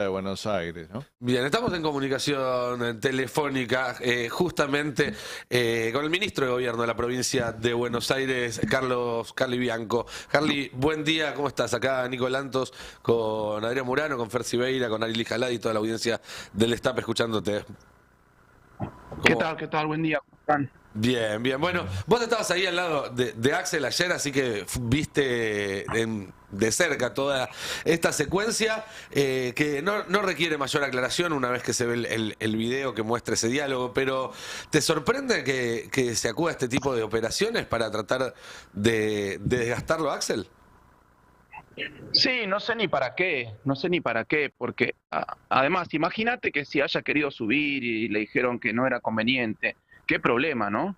de Buenos Aires, ¿no? Bien, estamos en comunicación telefónica justamente con el ministro de Gobierno de la provincia de Buenos Aires, Carli Bianco. Carli, buen día, ¿cómo estás? Acá Nico Lantos con Adrián Murano, con Fer Sibeira, con Arely Jalad y toda la audiencia del Destape escuchándote. ¿Qué ¿Cómo? tal? ¿Qué tal? Buen día. ¿Cómo están? Bien, bien. Bueno, vos estabas ahí al lado de Axel ayer, así que viste de cerca toda esta secuencia que no requiere mayor aclaración una vez que se ve el video que muestra ese diálogo, pero ¿te sorprende que se acuda a este tipo de operaciones para tratar de desgastarlo a Axel? Sí, no sé ni para qué, no sé ni para qué, porque además, imagínate que si haya querido subir y le dijeron que no era conveniente, qué problema, ¿no?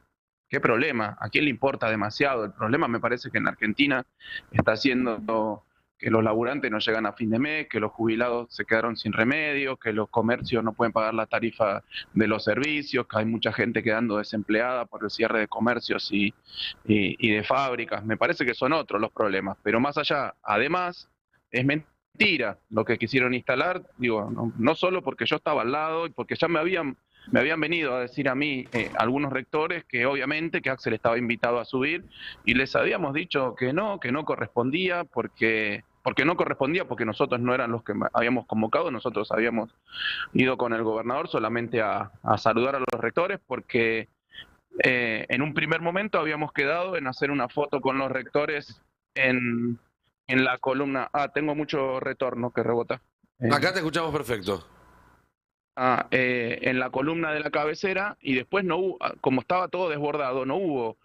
Qué problema, ¿a quién le importa demasiado? El problema me parece que en Argentina está haciendo que los laburantes no llegan a fin de mes, que los jubilados se quedaron sin remedio, que los comercios no pueden pagar la tarifa de los servicios, que hay mucha gente quedando desempleada por el cierre de comercios y de fábricas. Me parece que son otros los problemas, pero más allá, además, es mentira lo que quisieron instalar, digo, no solo porque yo estaba al lado y porque ya me habían venido a decir a mí algunos rectores que obviamente que Axel estaba invitado a subir y les habíamos dicho que no correspondía porque no correspondía, porque nosotros no eran los que habíamos convocado, nosotros habíamos ido con el gobernador solamente a saludar a los rectores porque en un primer momento habíamos quedado en hacer una foto con los rectores en, en la columna. Tengo mucho retorno que rebota. Eh, Acá te escuchamos perfecto. en la columna de la cabecera y después no hubo, como estaba todo desbordado, no hubo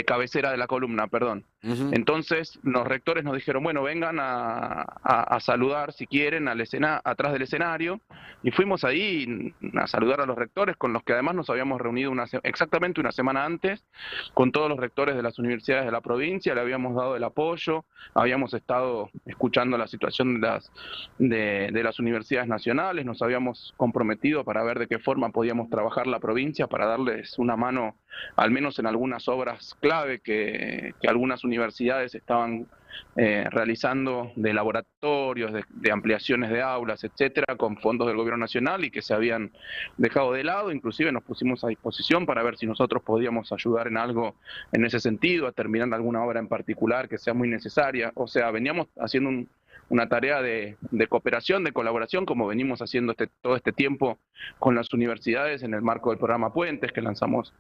cabecera de la columna, perdón. Ujú. Entonces los rectores nos dijeron, bueno, vengan a saludar si quieren atrás del escenario y fuimos ahí a saludar a los rectores con los que además nos habíamos reunido exactamente una semana antes con todos los rectores de las universidades de la provincia, le habíamos dado el apoyo, habíamos estado escuchando la situación de las universidades nacionales, nos habíamos comprometido para ver de qué forma podíamos trabajar la provincia para darles una mano, al menos en algunas obras clave que algunas universidades estaban realizando de laboratorios, de ampliaciones de aulas, etcétera, con fondos del gobierno nacional y que se habían dejado de lado. Inclusive nos pusimos a disposición para ver si nosotros podíamos ayudar en algo en ese sentido, a terminar alguna obra en particular que sea muy necesaria. O sea, veníamos haciendo una tarea de cooperación, de colaboración, como venimos haciendo todo este tiempo con las universidades en el marco del programa Puentes que lanzamos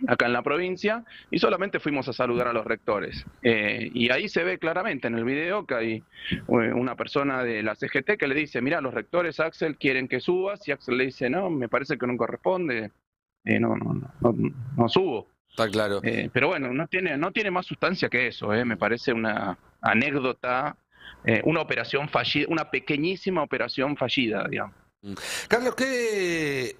acá en la provincia, y solamente fuimos a saludar a los rectores. Y ahí se ve claramente en el video que hay una persona de la CGT que le dice, mira, los rectores, Axel, quieren que subas, y Axel le dice, no, me parece que no corresponde, no subo. Está claro. Pero bueno, no tiene más sustancia que eso, me parece una anécdota, una operación fallida, una pequeñísima operación fallida, digamos. Mm. Carlos, ¿qué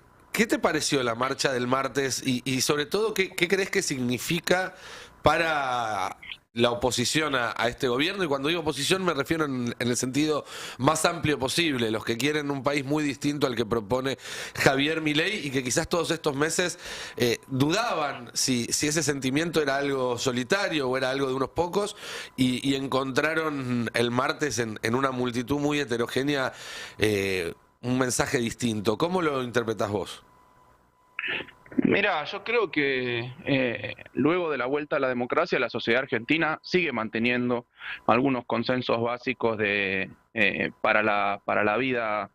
te pareció la marcha del martes y sobre todo qué crees que significa para la oposición a este gobierno? Y cuando digo oposición me refiero en el sentido más amplio posible, los que quieren un país muy distinto al que propone Javier Milei y que quizás todos estos meses dudaban si ese sentimiento era algo solitario o era algo de unos pocos y encontraron el martes en una multitud muy heterogénea un mensaje distinto. ¿Cómo lo interpretás vos? Mira, yo creo que luego de la vuelta a la democracia, la sociedad argentina sigue manteniendo algunos consensos básicos para la vida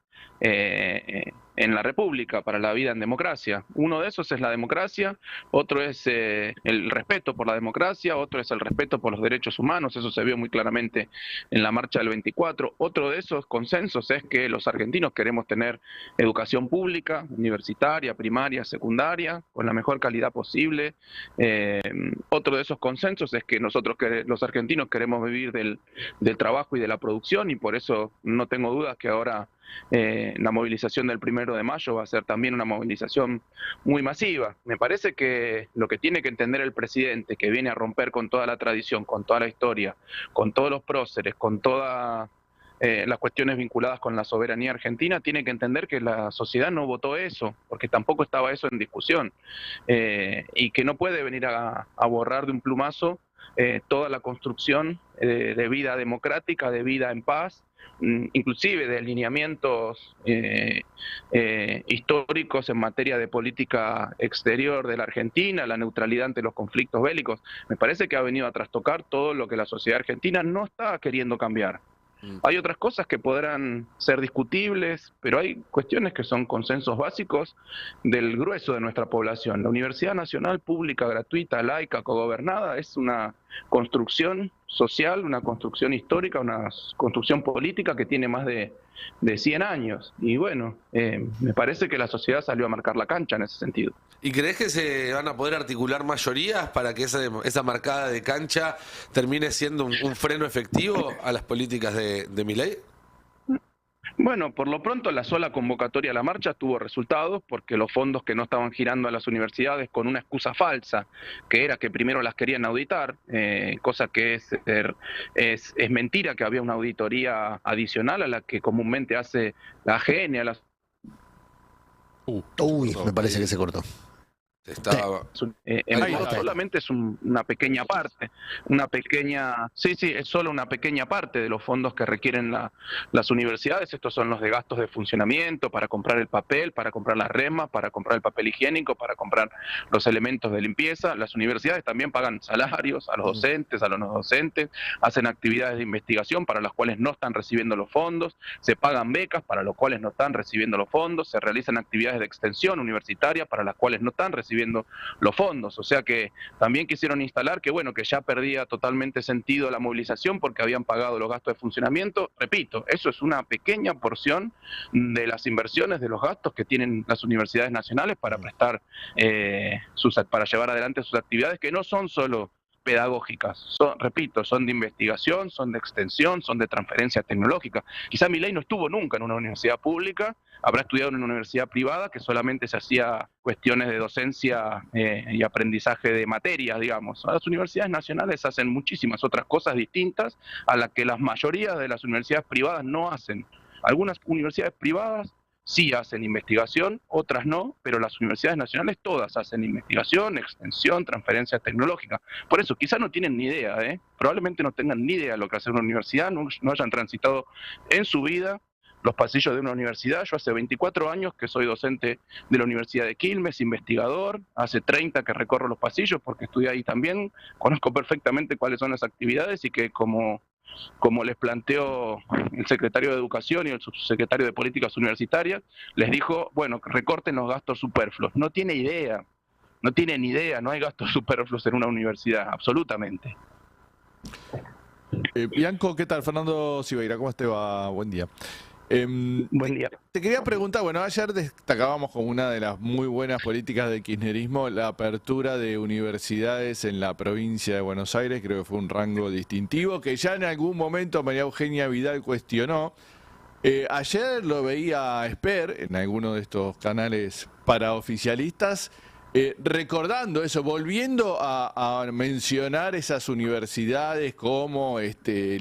en la República, para la vida en democracia. Uno de esos es la democracia, otro es el respeto por la democracia, otro es el respeto por los derechos humanos, eso se vio muy claramente en la marcha del 24. Otro de esos consensos es que los argentinos queremos tener educación pública, universitaria, primaria, secundaria, con la mejor calidad posible. Eh, Otro de esos consensos es que nosotros, los argentinos, queremos vivir del trabajo y de la producción y por eso no tengo dudas que ahora la movilización del 1 de mayo va a ser también una movilización muy masiva. Me parece que lo que tiene que entender el presidente, que viene a romper con toda la tradición, con toda la historia, con todos los próceres, con todas las cuestiones vinculadas con la soberanía argentina, tiene que entender que la sociedad no votó eso, porque tampoco estaba eso en discusión, y que no puede venir a borrar de un plumazo toda la construcción de vida democrática, de vida en paz, inclusive de alineamientos históricos en materia de política exterior de la Argentina, la neutralidad ante los conflictos bélicos. Me parece que ha venido a trastocar todo lo que la sociedad argentina no está queriendo cambiar. Hay otras cosas que podrán ser discutibles, pero hay cuestiones que son consensos básicos del grueso de nuestra población. La Universidad Nacional Pública, gratuita, laica, cogobernada, es una construcción social, una construcción histórica, una construcción política que tiene más de 100 años. Y bueno, me parece que la sociedad salió a marcar la cancha en ese sentido. ¿Y crees que se van a poder articular mayorías para que esa marcada de cancha termine siendo un freno efectivo a las políticas de Milei? Bueno, por lo pronto la sola convocatoria a la marcha tuvo resultados porque los fondos que no estaban girando a las universidades con una excusa falsa, que era que primero las querían auditar, cosa que es mentira, que había una auditoría adicional a la que comúnmente hace la AGN a las... Uy, me parece que se cortó. Solamente es una pequeña parte, es solo una pequeña parte de los fondos que requieren las universidades. Estos son los de gastos de funcionamiento, para comprar el papel, para comprar las resmas, para comprar el papel higiénico, para comprar los elementos de limpieza. Las universidades también pagan salarios a los docentes, a los no docentes, hacen actividades de investigación para las cuales no están recibiendo los fondos, se pagan becas para las cuales no están recibiendo los fondos, se realizan actividades de extensión universitaria para las cuales no están recibiendo los fondos. O sea que también quisieron instalar que, bueno, que ya perdía totalmente sentido la movilización porque habían pagado los gastos de funcionamiento. Repito, eso es una pequeña porción de las inversiones, de los gastos que tienen las universidades nacionales para prestar, para llevar adelante sus actividades, que no son solo pedagógicas, repito, son de investigación, son de extensión, son de transferencia tecnológica. Quizá Milei no estuvo nunca en una universidad pública, habrá estudiado en una universidad privada que solamente se hacía cuestiones de docencia y aprendizaje de materias, digamos. Las universidades nacionales hacen muchísimas otras cosas distintas a las que las mayorías de las universidades privadas no hacen. Algunas universidades privadas sí hacen investigación, otras no, pero las universidades nacionales todas hacen investigación, extensión, transferencia tecnológica. Por eso, quizás no tienen ni idea, probablemente no tengan ni idea de lo que hace una universidad, no hayan transitado en su vida los pasillos de una universidad. Yo hace 24 años que soy docente de la Universidad de Quilmes, investigador, hace 30 que recorro los pasillos porque estudié ahí también, conozco perfectamente cuáles son las actividades y que como les planteó el secretario de Educación y el subsecretario de Políticas Universitarias, les dijo, bueno, recorten los gastos superfluos. No tiene idea, no hay gastos superfluos en una universidad, absolutamente. Bianco, ¿qué tal? Fernando Siveira, ¿cómo te va? Buen día. Buen día. Te quería preguntar, bueno, ayer destacábamos como una de las muy buenas políticas del kirchnerismo la apertura de universidades en la provincia de Buenos Aires. Creo que fue un rango distintivo que ya en algún momento María Eugenia Vidal cuestionó. Ayer lo veía a Esper en alguno de estos canales paraoficialistas, recordando eso, volviendo a mencionar esas universidades como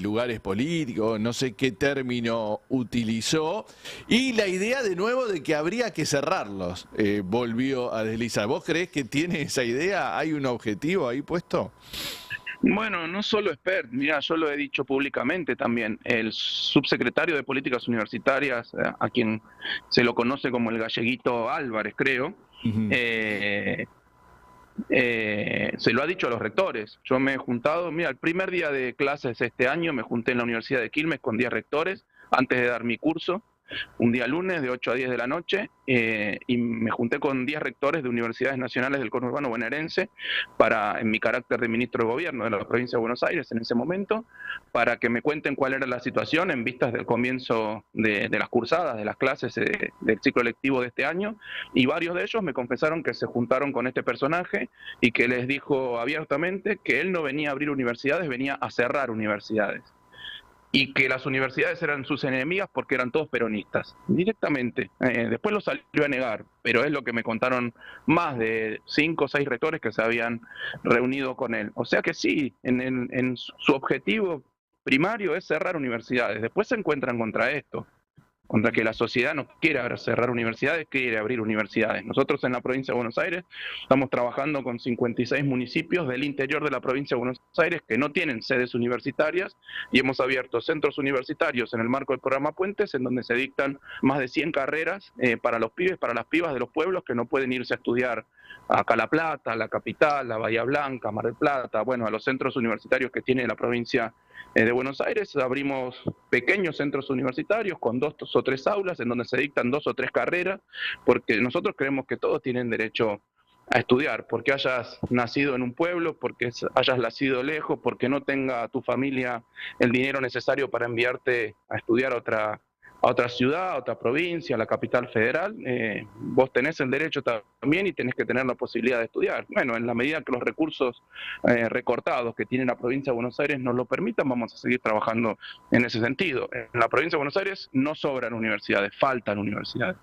lugares políticos, no sé qué término utilizó, y la idea de nuevo de que habría que cerrarlos, volvió a deslizar. ¿Vos creés que tiene esa idea? ¿Hay un objetivo ahí puesto? Bueno, no solo Esper, mira, yo lo he dicho públicamente también, el subsecretario de Políticas Universitarias, a quien se lo conoce como el galleguito Álvarez, creo, se lo ha dicho a los rectores. Yo me he juntado, mira, el primer día de clases este año me junté en la Universidad de Quilmes con 10 rectores antes de dar mi curso, un día lunes de 8 a 10 de la noche, y me junté con 10 rectores de universidades nacionales del conurbano bonaerense en mi carácter de ministro de gobierno de la provincia de Buenos Aires en ese momento, para que me cuenten cuál era la situación en vistas del comienzo de las cursadas, de las clases del ciclo lectivo de este año, y varios de ellos me confesaron que se juntaron con este personaje y que les dijo abiertamente que él no venía a abrir universidades, venía a cerrar universidades, y que las universidades eran sus enemigas porque eran todos peronistas, directamente. Después lo salió a negar, pero es lo que me contaron más de 5 o 6 rectores que se habían reunido con él. O sea que sí, en su objetivo primario es cerrar universidades, después se encuentran contra esto. contra que la sociedad no quiere cerrar universidades, quiere abrir universidades. Nosotros en la provincia de Buenos Aires estamos trabajando con 56 municipios del interior de la provincia de Buenos Aires que no tienen sedes universitarias y hemos abierto centros universitarios en el marco del programa Puentes, en donde se dictan más de 100 carreras para los pibes, para las pibas de los pueblos que no pueden irse a estudiar acá a La Plata, a la capital, a Bahía Blanca, a Mar del Plata, bueno, a los centros universitarios que tiene la provincia de Buenos Aires. Abrimos pequeños centros universitarios con 2 o 3 aulas en donde se dictan 2 o 3 carreras, porque nosotros creemos que todos tienen derecho a estudiar, porque hayas nacido en un pueblo, porque hayas nacido lejos, porque no tenga tu familia el dinero necesario para enviarte a estudiar a otra ciudad, a otra provincia, a la capital federal, vos tenés el derecho también y tenés que tener la posibilidad de estudiar. Bueno, en la medida que los recursos recortados que tiene la provincia de Buenos Aires nos lo permitan, vamos a seguir trabajando en ese sentido. En la provincia de Buenos Aires no sobran universidades, faltan universidades.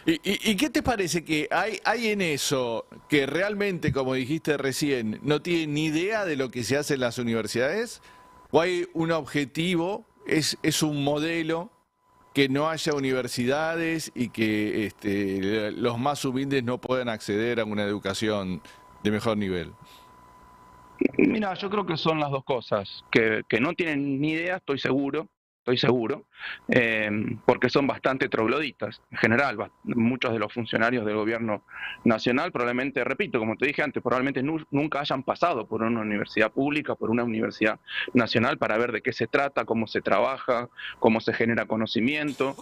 ¿Y qué te parece que hay en eso que realmente, como dijiste recién, no tienen ni idea de lo que se hace en las universidades? ¿O hay un objetivo? ¿Es un modelo que no haya universidades y que los más humildes no puedan acceder a una educación de mejor nivel? Mira, yo creo que son las dos cosas, que no tienen ni idea, estoy seguro, porque son bastante trogloditas. En general, muchos de los funcionarios del gobierno nacional probablemente, repito, como te dije antes, probablemente nunca hayan pasado por una universidad pública, por una universidad nacional para ver de qué se trata, cómo se trabaja, cómo se genera conocimiento,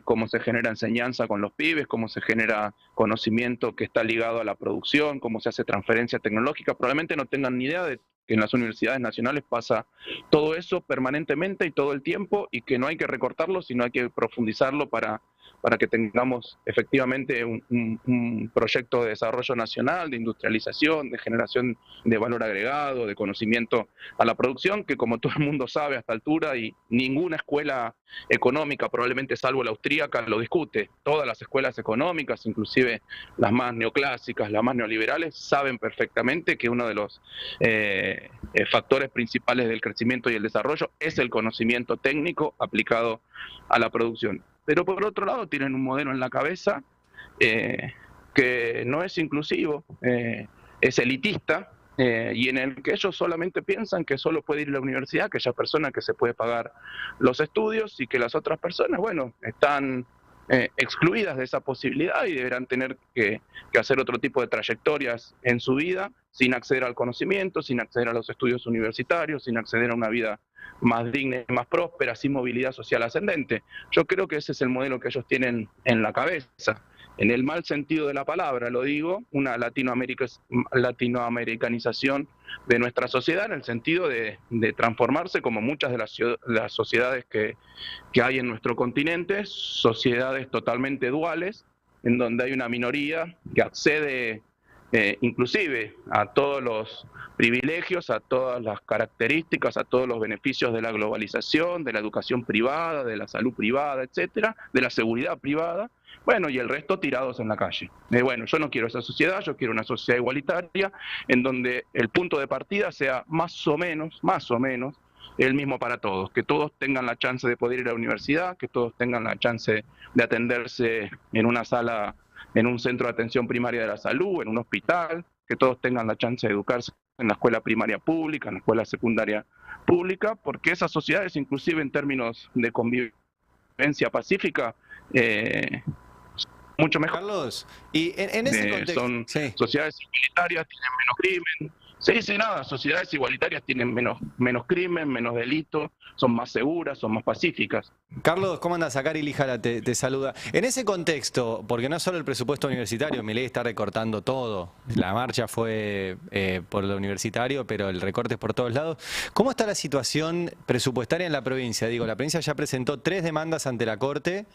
cómo se genera enseñanza con los pibes, cómo se genera conocimiento que está ligado a la producción, cómo se hace transferencia tecnológica. Probablemente no tengan ni idea de que en las universidades nacionales pasa todo eso permanentemente y todo el tiempo, y que no hay que recortarlo, sino hay que profundizarlo para que tengamos efectivamente un proyecto de desarrollo nacional, de industrialización, de generación de valor agregado, de conocimiento a la producción, que como todo el mundo sabe a esta altura, y ninguna escuela económica, probablemente salvo la austríaca, lo discute. Todas las escuelas económicas, inclusive las más neoclásicas, las más neoliberales, saben perfectamente que uno de los factores principales del crecimiento y el desarrollo es el conocimiento técnico aplicado a la producción. Pero por otro lado tienen un modelo en la cabeza que no es inclusivo, es elitista, y en el que ellos solamente piensan que solo puede ir a la universidad aquella persona que se puede pagar los estudios, y que las otras personas, bueno, están excluidas de esa posibilidad y deberán tener que hacer otro tipo de trayectorias en su vida sin acceder al conocimiento, sin acceder a los estudios universitarios, sin acceder a una vida más digna y más próspera, sin movilidad social ascendente. Yo creo que ese es el modelo que ellos tienen en la cabeza. En el mal sentido de la palabra, lo digo, una latinoamericanización de nuestra sociedad, en el sentido de transformarse, como muchas de las sociedades que hay en nuestro continente, sociedades totalmente duales, en donde hay una minoría que accede inclusive a todos los privilegios, a todas las características, a todos los beneficios de la globalización, de la educación privada, de la salud privada, etcétera, de la seguridad privada. Bueno, y el resto tirados en la calle. Bueno, yo no quiero esa sociedad, yo quiero una sociedad igualitaria, en donde el punto de partida sea más o menos, el mismo para todos, que todos tengan la chance de poder ir a la universidad, que todos tengan la chance de atenderse en una sala, en un centro de atención primaria de la salud, en un hospital, que todos tengan la chance de educarse en la escuela primaria pública, en la escuela secundaria pública, porque esas sociedades, inclusive en términos de convivencia pacífica, mucho mejor. Carlos, y en ese contexto... Son sí. sociedades igualitarias, tienen menos crimen. Sí, nada, sociedades igualitarias tienen menos crimen, menos delito, son más seguras, son más pacíficas. Carlos, ¿cómo andas? Acá Ari Lijara te saluda. En ese contexto, porque no solo el presupuesto universitario, Milei está recortando todo. La marcha fue por lo universitario, pero el recorte es por todos lados. ¿Cómo está la situación presupuestaria en la provincia? Digo, la provincia ya presentó 3 demandas ante la Corte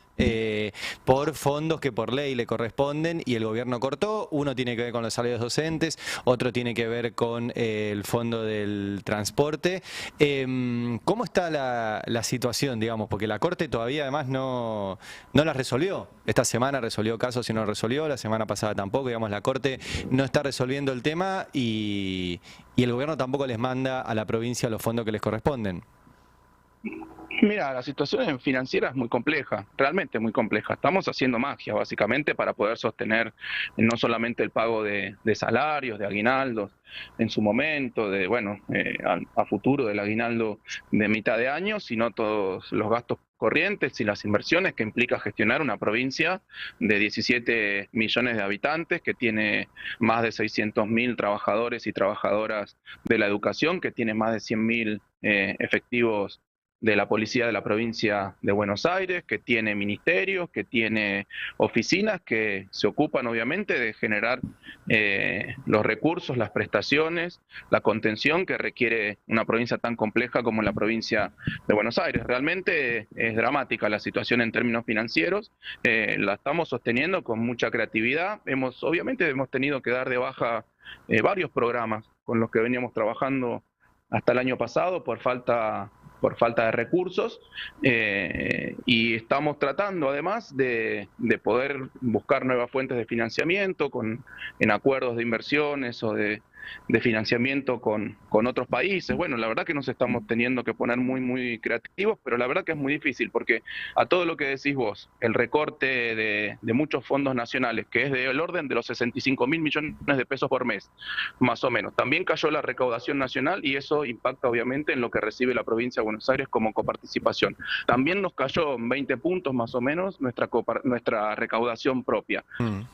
por fondos que por ley le corresponden y el gobierno cortó. Uno tiene que ver con los salarios docentes, otro tiene que ver con el fondo del transporte. ¿Cómo está la situación, digamos? Porque la Corte todavía además no la resolvió. Esta semana resolvió casos y no resolvió, la semana pasada tampoco. Digamos, la Corte no está resolviendo el tema y el gobierno tampoco les manda a la provincia los fondos que les corresponden. Mira, la situación financiera es muy compleja, realmente muy compleja. Estamos haciendo magia, básicamente, para poder sostener no solamente el pago de salarios, de aguinaldos en su momento, de bueno, a futuro del aguinaldo de mitad de año, sino todos los gastos corrientes y las inversiones que implica gestionar una provincia de 17 millones de habitantes, que tiene más de 600.000 trabajadores y trabajadoras de la educación, que tiene más de 100.000 efectivos de la policía de la provincia de Buenos Aires, que tiene ministerios, que tiene oficinas que se ocupan obviamente de generar los recursos, las prestaciones, la contención que requiere una provincia tan compleja como la provincia de Buenos Aires. Realmente es dramática la situación en términos financieros, la estamos sosteniendo con mucha creatividad. Obviamente hemos tenido que dar de baja varios programas con los que veníamos trabajando hasta el año pasado por falta de recursos, y estamos tratando además de poder buscar nuevas fuentes de financiamiento en acuerdos de inversiones o de financiamiento con otros países. Bueno, la verdad que nos estamos teniendo que poner muy creativos, pero la verdad que es muy difícil, porque a todo lo que decís vos, el recorte de muchos fondos nacionales, que es del orden de los 65.000 millones de pesos por mes, más o menos. También cayó la recaudación nacional y eso impacta obviamente en lo que recibe la provincia de Buenos Aires como coparticipación. También nos cayó en 20 puntos más o menos nuestra recaudación propia.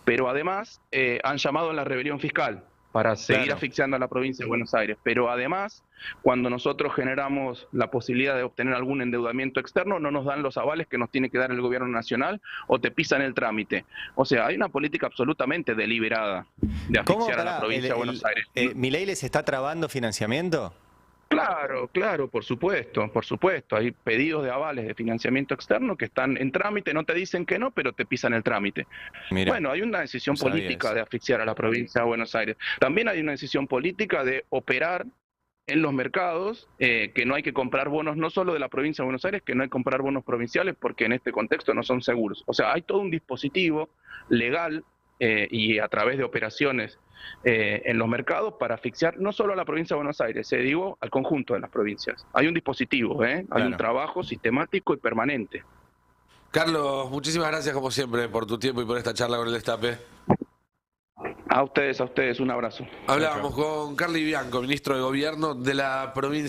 Pero además han llamado a la rebelión fiscal para seguir asfixiando a la provincia de Buenos Aires. Pero además, cuando nosotros generamos la posibilidad de obtener algún endeudamiento externo, no nos dan los avales que nos tiene que dar el gobierno nacional o te pisan el trámite. O sea, hay una política absolutamente deliberada de asfixiar a la provincia de Buenos Aires. ¿Milei les está trabando financiamiento? Claro, por supuesto. Hay pedidos de avales de financiamiento externo que están en trámite, no te dicen que no, pero te pisan el trámite. Mira, Bueno, hay una decisión no sabía política eso. de asfixiar a la provincia de Buenos Aires. También hay una decisión política de operar en los mercados, que no hay que comprar bonos no solo de la provincia de Buenos Aires, que no hay que comprar bonos provinciales porque en este contexto no son seguros. O sea, hay todo un dispositivo legal y a través de operaciones en los mercados para asfixiar no solo a la provincia de Buenos Aires, digo, al conjunto de las provincias. Hay un dispositivo, hay un trabajo sistemático y permanente. Carlos, muchísimas gracias como siempre por tu tiempo y por esta charla con el Destape. A ustedes, un abrazo. Hablábamos con Carly Bianco, ministro de Gobierno de la provincia.